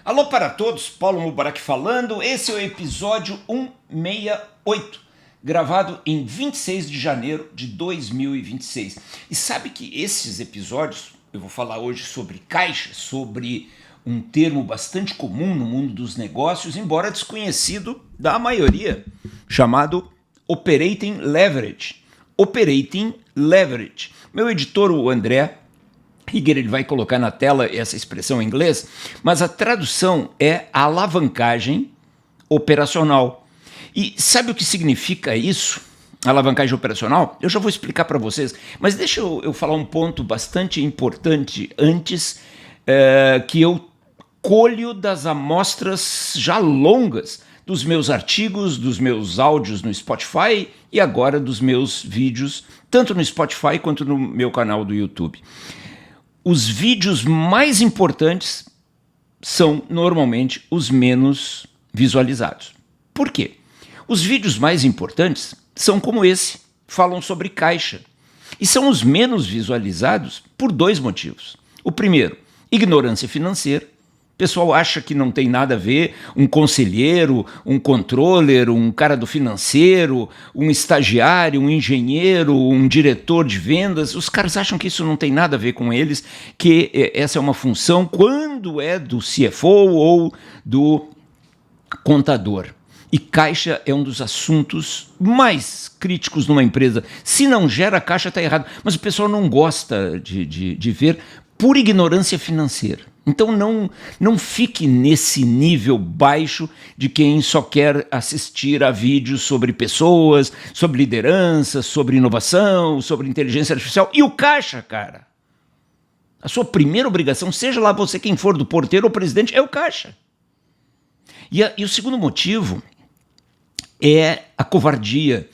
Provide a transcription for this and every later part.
Alô para todos, Paulo Mubarak falando. Esse é o episódio 168, gravado em 26 de janeiro de 2026. E sabe que esses episódios, eu vou falar hoje sobre caixa, sobre um termo bastante comum no mundo dos negócios, embora desconhecido da maioria, chamado Operating Leverage. Operating Leverage. Meu editor, o André Higger, ele vai colocar na tela essa expressão em inglês, mas a tradução é alavancagem operacional. E sabe o que significa isso? Alavancagem operacional? Eu já vou explicar para vocês, mas deixa eu falar um ponto bastante importante antes, que eu colho das amostras já longas dos meus artigos, dos meus áudios no Spotify e agora dos meus vídeos, tanto no Spotify quanto no meu canal do YouTube. Os vídeos mais importantes são normalmente os menos visualizados. Por quê? Os vídeos mais importantes são como esse, falam sobre caixa. E são os menos visualizados por dois motivos. O primeiro, ignorância financeira. O pessoal acha que não tem nada a ver um conselheiro, um controller, um cara do financeiro, um estagiário, um engenheiro, um diretor de vendas. Os caras acham que isso não tem nada a ver com eles, que essa é uma função quando é do CFO ou do contador. E caixa é um dos assuntos mais críticos numa empresa. Se não gera caixa, está errado. Mas o pessoal não gosta de ver por ignorância financeira. Então não fique nesse nível baixo de quem só quer assistir a vídeos sobre pessoas, sobre liderança, sobre inovação, sobre inteligência artificial. E o caixa, cara? A sua primeira obrigação, seja lá você quem for, do porteiro ou presidente, é o caixa. E o segundo motivo é a covardia.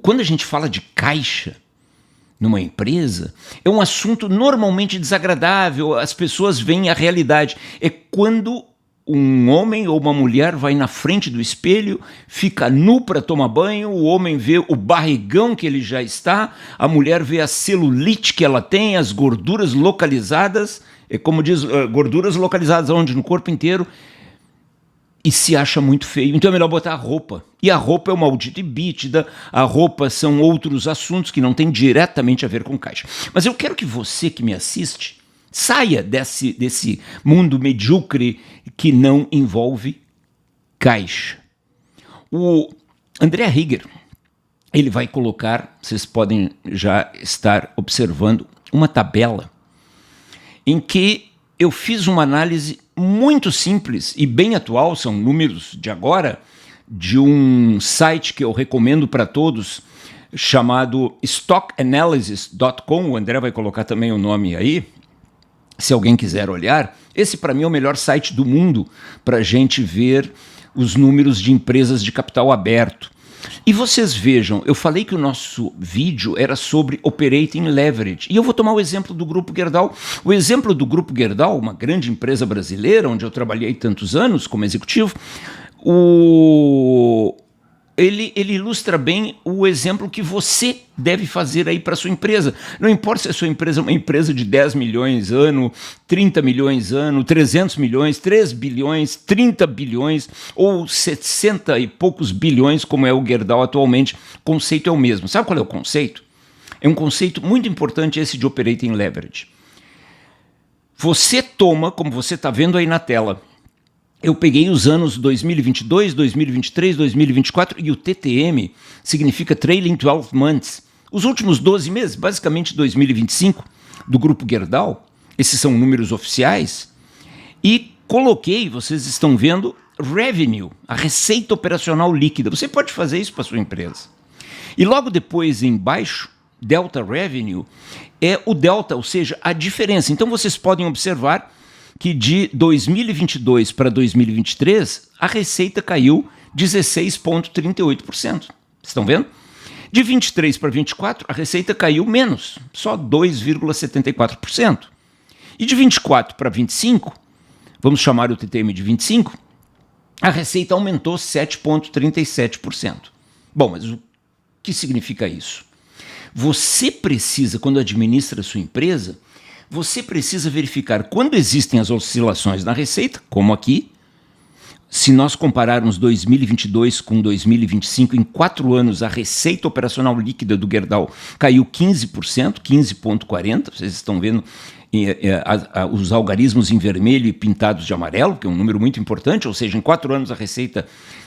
Quando a gente fala de caixa numa empresa, é um assunto normalmente desagradável, as pessoas veem a realidade. É quando um homem ou uma mulher vai na frente do espelho, fica nu para tomar banho, o homem vê o barrigão que ele já está, a mulher vê a celulite que ela tem, as gorduras localizadas, como diz, gorduras localizadas onde? No corpo inteiro, e se acha muito feio. Então é melhor botar a roupa. E a roupa é o maldito EBITDA, a roupa são outros assuntos que não têm diretamente a ver com caixa. Mas eu quero que você que me assiste saia desse mundo medíocre que não envolve caixa. O André Higger, ele vai colocar, vocês podem já estar observando, uma tabela em que eu fiz uma análise muito simples e bem atual, são números de agora, de um site que eu recomendo para todos, chamado stockanalysis.com, o André vai colocar também o nome aí, se alguém quiser olhar. Esse para mim é o melhor site do mundo para a gente ver os números de empresas de capital aberto. E vocês vejam, eu falei que o nosso vídeo era sobre Operating Leverage. E eu vou tomar o exemplo do Grupo Gerdau. O exemplo do Grupo Gerdau, uma grande empresa brasileira, onde eu trabalhei tantos anos como executivo, ele ilustra bem o exemplo que você deve fazer aí para a sua empresa. Não importa se a sua empresa é uma empresa de 10 milhões ano, 30 milhões ano, 300 milhões, 3 bilhões, 30 bilhões ou 60 e poucos bilhões, como é o Gerdau atualmente, o conceito é o mesmo. Sabe qual é o conceito? É um conceito muito importante esse de Operating Leverage. Você toma, como você está vendo aí na tela, eu peguei os anos 2022, 2023, 2024 e o TTM significa Trailing 12 Months. Os últimos 12 meses, basicamente 2025, do Grupo Gerdau, esses são números oficiais, e coloquei, vocês estão vendo, Revenue, a receita operacional líquida. Você pode fazer isso para a sua empresa. E logo depois, embaixo, Delta Revenue, é o delta, ou seja, a diferença. Então vocês podem observar que de 2022 para 2023, a receita caiu 16,38%. Estão vendo? De 23 para 24, a receita caiu menos, só 2,74%. E de 24 para 25, vamos chamar o TTM de 25, a receita aumentou 7,37%. Bom, mas o que significa isso? Você precisa, quando administra a sua empresa, você precisa verificar quando existem as oscilações na receita, como aqui. Se nós compararmos 2022 com 2025, em 4 anos a receita operacional líquida do Gerdau caiu 15%, 15,40%. Vocês estão vendo os algarismos em vermelho e pintados de amarelo, que é um número muito importante, ou seja, em 4 anos a receita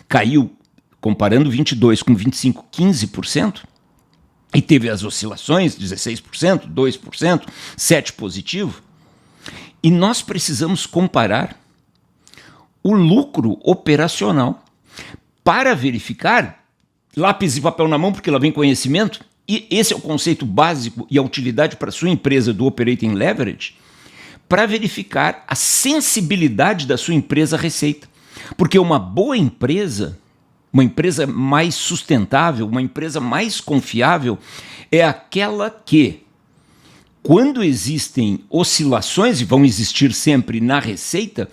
caiu, comparando 22 com 25, 15%. E teve as oscilações, 16%, 2%, 7% positivo. E nós precisamos comparar o lucro operacional para verificar, lápis e papel na mão, porque lá vem conhecimento, e esse é o conceito básico e a utilidade para a sua empresa do Operating Leverage, para verificar a sensibilidade da sua empresa à receita. Porque uma boa empresa, uma empresa mais sustentável, uma empresa mais confiável, é aquela que, quando existem oscilações, e vão existir sempre na receita,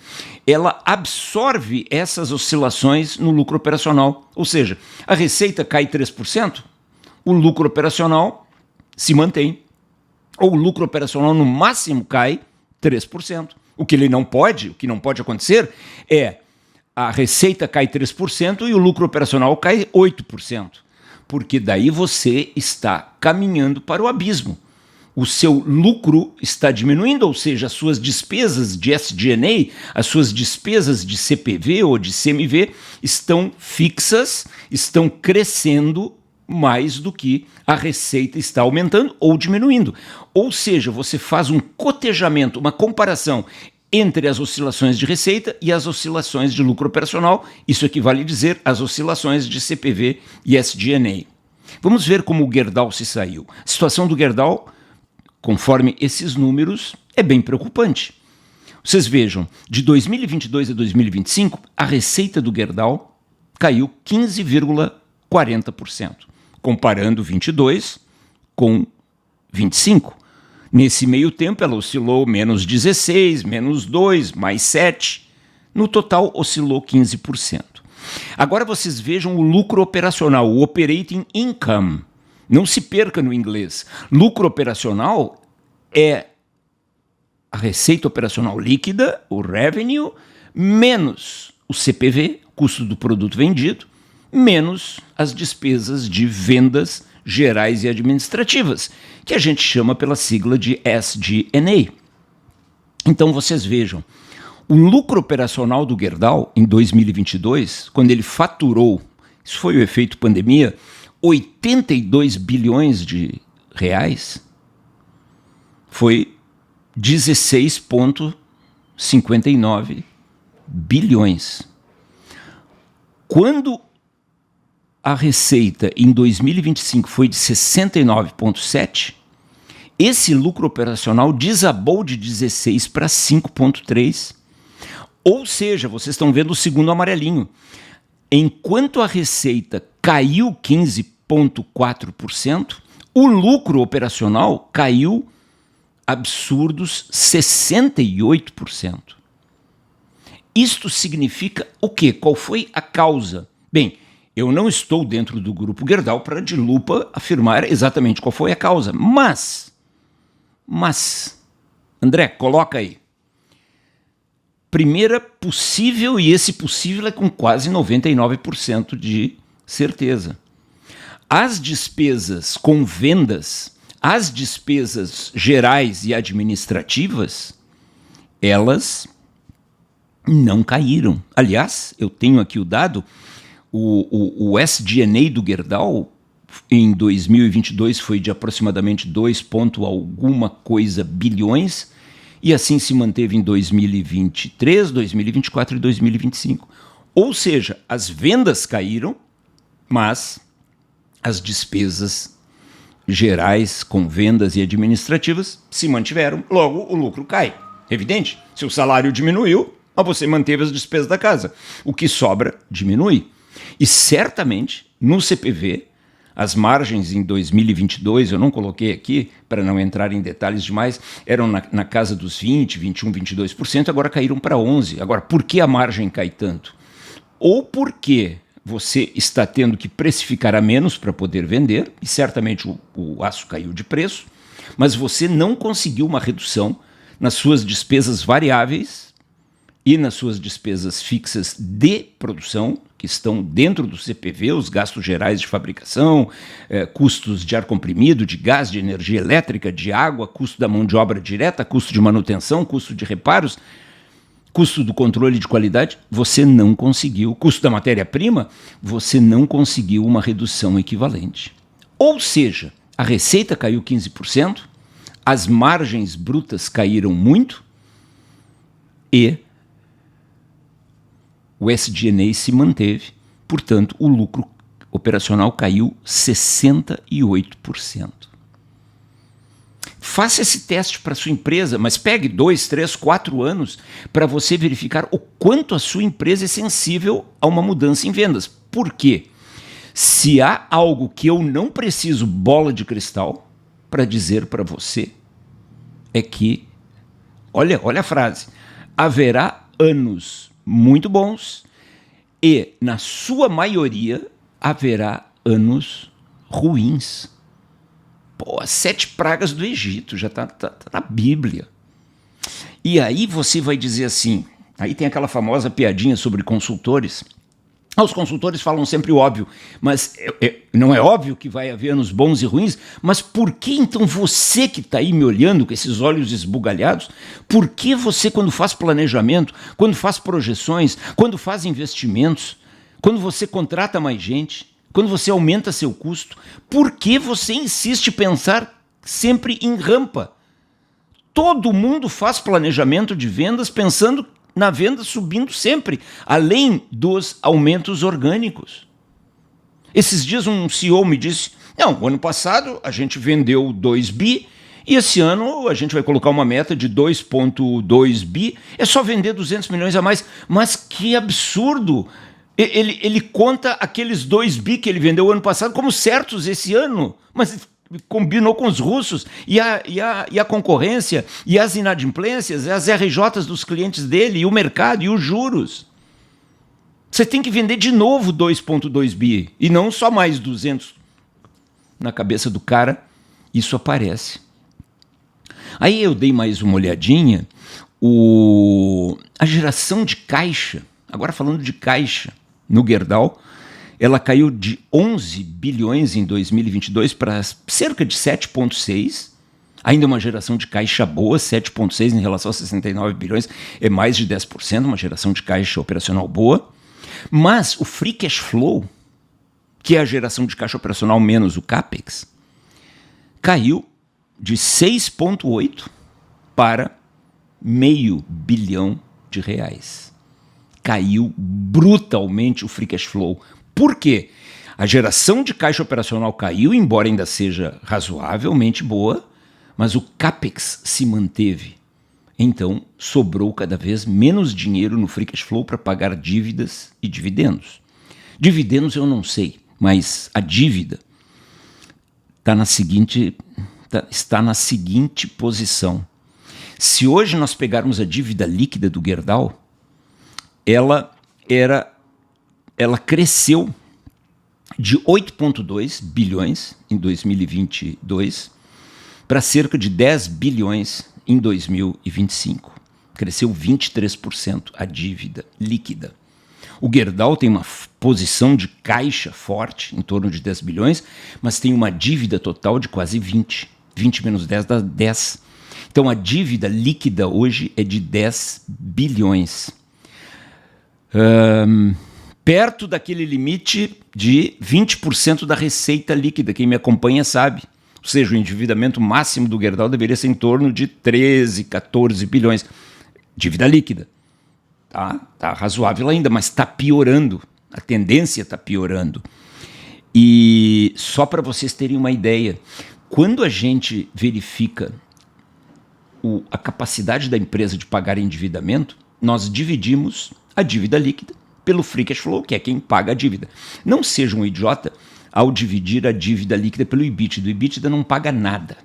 ela absorve essas oscilações no lucro operacional. Ou seja, a receita cai 3%, o lucro operacional se mantém. Ou o lucro operacional no máximo cai 3%. O que não pode acontecer é a receita cai 3% e o lucro operacional cai 8%. Porque daí você está caminhando para o abismo. O seu lucro está diminuindo, ou seja, as suas despesas de SG&A, as suas despesas de CPV ou de CMV estão fixas, estão crescendo mais do que a receita está aumentando ou diminuindo. Ou seja, você faz um cotejamento, uma comparação entre as oscilações de receita e as oscilações de lucro operacional. Isso equivale a dizer as oscilações de CPV e SG&A. Vamos ver como o Gerdau se saiu. A situação do Gerdau, conforme esses números, é bem preocupante. Vocês vejam, de 2022 a 2025, a receita do Gerdau caiu 15,40%, comparando 22 com 25. Nesse meio tempo, ela oscilou menos 16, menos 2, mais 7. No total, oscilou 15%. Agora vocês vejam o lucro operacional, o operating income. Não se perca no inglês. Lucro operacional é a receita operacional líquida, o revenue, menos o CPV, custo do produto vendido, menos as despesas de vendas gerais e administrativas, que a gente chama pela sigla de SG&A. Então vocês vejam, o lucro operacional do Gerdau em 2022, quando ele faturou, isso foi o efeito pandemia, 82 bilhões de reais, foi 16,59 bilhões. Quando a receita em 2025 foi de 69,7, esse lucro operacional desabou de 16 para 5,3. Ou seja, vocês estão vendo o segundo amarelinho. Enquanto a receita caiu 15,4%, o lucro operacional caiu absurdos 68%. Isto significa o quê? Qual foi a causa? Bem, eu não estou dentro do grupo Gerdau para de lupa afirmar exatamente qual foi a causa, mas, André, coloca aí. Primeira possível, e esse possível é com quase 99% de certeza. As despesas com vendas, as despesas gerais e administrativas, elas não caíram. Aliás, eu tenho aqui o dado, o SG&A do Gerdau em 2022 foi de aproximadamente 2 ponto alguma coisa bilhões, e assim se manteve em 2023, 2024 e 2025. Ou seja, as vendas caíram, mas as despesas gerais com vendas e administrativas se mantiveram, logo o lucro cai. Evidente, se o salário diminuiu, mas você manteve as despesas da casa. O que sobra diminui. E certamente, no CPV, as margens em 2022, eu não coloquei aqui para não entrar em detalhes demais, eram na casa dos 20, 21, 22%, agora caíram para 11%. Agora, por que a margem cai tanto? Ou porque você está tendo que precificar a menos para poder vender, e certamente o aço caiu de preço, mas você não conseguiu uma redução nas suas despesas variáveis e nas suas despesas fixas de produção, que estão dentro do CPV, os gastos gerais de fabricação, custos de ar comprimido, de gás, de energia elétrica, de água, custo da mão de obra direta, custo de manutenção, custo de reparos, custo do controle de qualidade, você não conseguiu. Custo da matéria-prima, você não conseguiu uma redução equivalente. Ou seja, a receita caiu 15%, as margens brutas caíram muito e o SG&A se manteve, portanto, o lucro operacional caiu 68%. Faça esse teste para a sua empresa, mas pegue 2, 3, 4 anos para você verificar o quanto a sua empresa é sensível a uma mudança em vendas. Por quê? Se há algo que eu não preciso bola de cristal para dizer para você, é que, olha a frase, haverá anos muito bons e, na sua maioria, haverá anos ruins. Pô, as 7 pragas do Egito, já tá na Bíblia. E aí você vai dizer assim, aí tem aquela famosa piadinha sobre consultores. Os consultores falam sempre o óbvio, mas não é óbvio que vai haver anos bons e ruins, mas por que então você que está aí me olhando com esses olhos esbugalhados, por que você quando faz planejamento, quando faz projeções, quando faz investimentos, quando você contrata mais gente, quando você aumenta seu custo, por que você insiste em pensar sempre em rampa? Todo mundo faz planejamento de vendas pensando na venda subindo sempre, além dos aumentos orgânicos. Esses dias um CEO me disse, não, o ano passado a gente vendeu 2 bi e esse ano a gente vai colocar uma meta de 2,2 bi, é só vender 200 milhões a mais. Mas que absurdo! Ele conta aqueles 2 bi que ele vendeu o ano passado como certos esse ano, mas combinou com os russos e a concorrência e as inadimplências, as RJs dos clientes dele, e o mercado e os juros. Você tem que vender de novo 2,2 bi e não só mais 200. Na cabeça do cara, isso aparece. Aí eu dei mais uma olhadinha, a geração de caixa, agora falando de caixa, no Gerdau, ela caiu de 11 bilhões em 2022 para cerca de 7,6. Ainda uma geração de caixa boa, 7,6 em relação a 69 bilhões, é mais de 10%, uma geração de caixa operacional boa. Mas o free cash flow, que é a geração de caixa operacional menos o CAPEX, caiu de 6,8 para meio bilhão de reais. Caiu brutalmente o free cash flow. Por quê? A geração de caixa operacional caiu, embora ainda seja razoavelmente boa, mas o CAPEX se manteve. Então, sobrou cada vez menos dinheiro no free cash flow para pagar dívidas e dividendos. Dividendos eu não sei, mas a dívida está na seguinte posição. Se hoje nós pegarmos a dívida líquida do Gerdau, ela cresceu de 8,2 bilhões em 2022 para cerca de 10 bilhões em 2025. Cresceu 23% a dívida líquida. O Gerdau tem uma posição de caixa forte, em torno de 10 bilhões, mas tem uma dívida total de quase 20. 20 menos 10 dá 10. Então a dívida líquida hoje é de 10 bilhões. Perto daquele limite de 20% da receita líquida. Quem me acompanha sabe. Ou seja, o endividamento máximo do Gerdau deveria ser em torno de 13, 14 bilhões. Dívida líquida. Tá razoável ainda, mas está piorando. A tendência está piorando. E só para vocês terem uma ideia, quando a gente verifica a capacidade da empresa de pagar endividamento, nós dividimos a dívida líquida pelo free cash flow, que é quem paga a dívida. Não seja um idiota ao dividir a dívida líquida pelo EBITDA. O EBITDA não paga nada.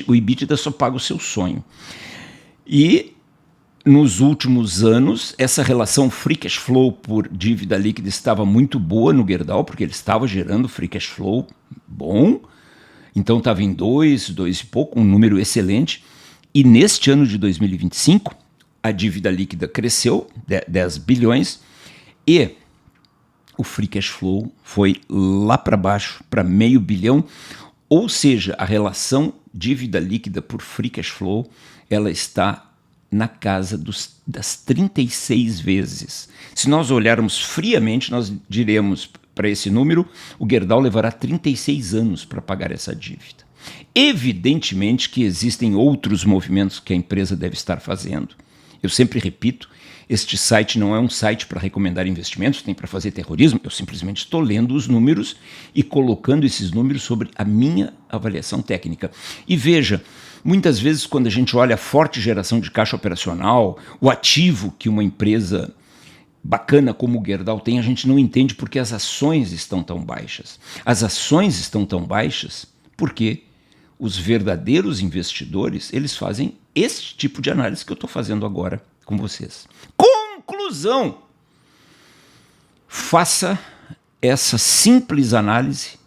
O EBITDA só paga o seu sonho. E nos últimos anos, essa relação free cash flow por dívida líquida estava muito boa no Gerdau, porque ele estava gerando free cash flow bom, Então estava em 2 e pouco, um número excelente. E neste ano de 2025, a dívida líquida cresceu 10 bilhões e o free cash flow foi lá para baixo, para $500 milhão. Ou seja, a relação dívida líquida por free cash flow, ela está na casa das 36 vezes. Se nós olharmos friamente, nós diremos para esse número, o Gerdau levará 36 anos para pagar essa dívida. Evidentemente que existem outros movimentos que a empresa deve estar fazendo. Eu sempre repito, este site não é um site para recomendar investimentos, nem para fazer terrorismo, eu simplesmente estou lendo os números e colocando esses números sobre a minha avaliação técnica. E veja, muitas vezes quando a gente olha a forte geração de caixa operacional, o ativo que uma empresa bacana como o Gerdau tem, a gente não entende porque as ações estão tão baixas. As ações estão tão baixas porque os verdadeiros investidores, eles fazem este tipo de análise que eu estou fazendo agora com vocês. Conclusão! Faça essa simples análise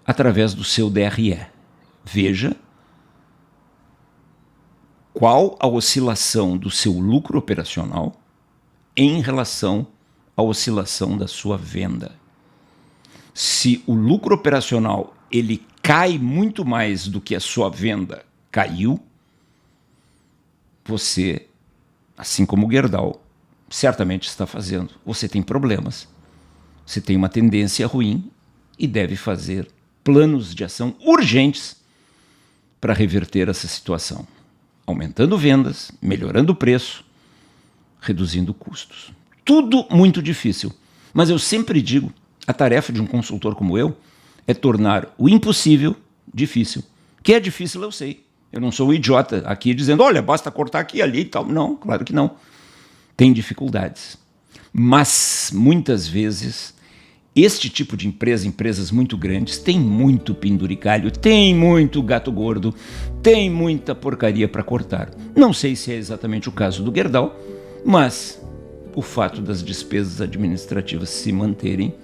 através do seu DRE. Veja qual a oscilação do seu lucro operacional em relação à oscilação da sua venda. Se o lucro operacional ele cai muito mais do que a sua venda caiu, você, assim como o Gerdau, certamente está fazendo. Você tem problemas, você tem uma tendência ruim e deve fazer planos de ação urgentes para reverter essa situação, aumentando vendas, melhorando o preço, reduzindo custos. Tudo muito difícil, mas eu sempre digo, a tarefa de um consultor como eu é tornar o impossível difícil. Que é difícil, eu sei. Eu não sou um idiota aqui dizendo, olha, basta cortar aqui, ali e tal. Não, claro que não. Tem dificuldades. Mas, muitas vezes, este tipo de empresas muito grandes, tem muito penduricalho, tem muito gato gordo, tem muita porcaria para cortar. Não sei se é exatamente o caso do Gerdau, mas o fato das despesas administrativas se manterem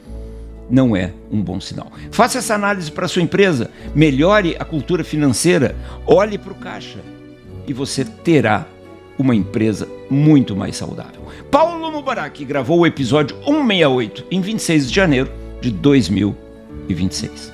não é um bom sinal. Faça essa análise para a sua empresa, melhore a cultura financeira, olhe para o caixa e você terá uma empresa muito mais saudável. Paulo Mubarak gravou o episódio 168 em 26 de janeiro de 2026.